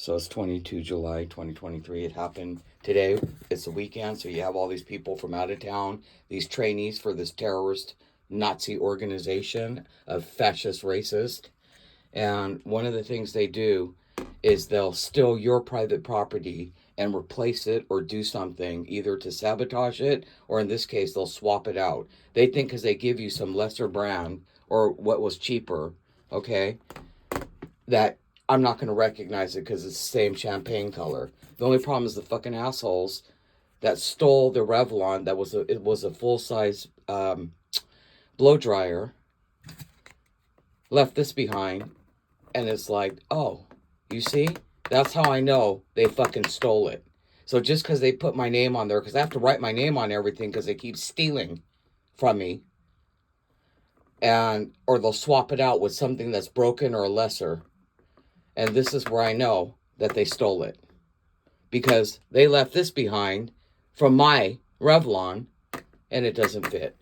So it's 22 July 2023. It happened today. It's the weekend, so you have all these people from out of town, these trainees for this terrorist Nazi organization of fascist racist. And one of the things they do is they'll steal your private property and replace it or do something either to sabotage it, or in this case they'll swap it out. They think because they give you some lesser brand or what was cheaper, okay, that I'm not going to recognize it because it's the same champagne color. The only problem is the fucking assholes that stole the Revlon that was a full-size blow dryer, left this behind, and it's like, oh, you see? That's how I know they fucking stole it. So just because they put my name on there, because I have to write my name on everything because they keep stealing from me, and or they'll swap it out with something that's broken or lesser. And this is where I know that they stole it. Because they left this behind from my Revlon, and it doesn't fit.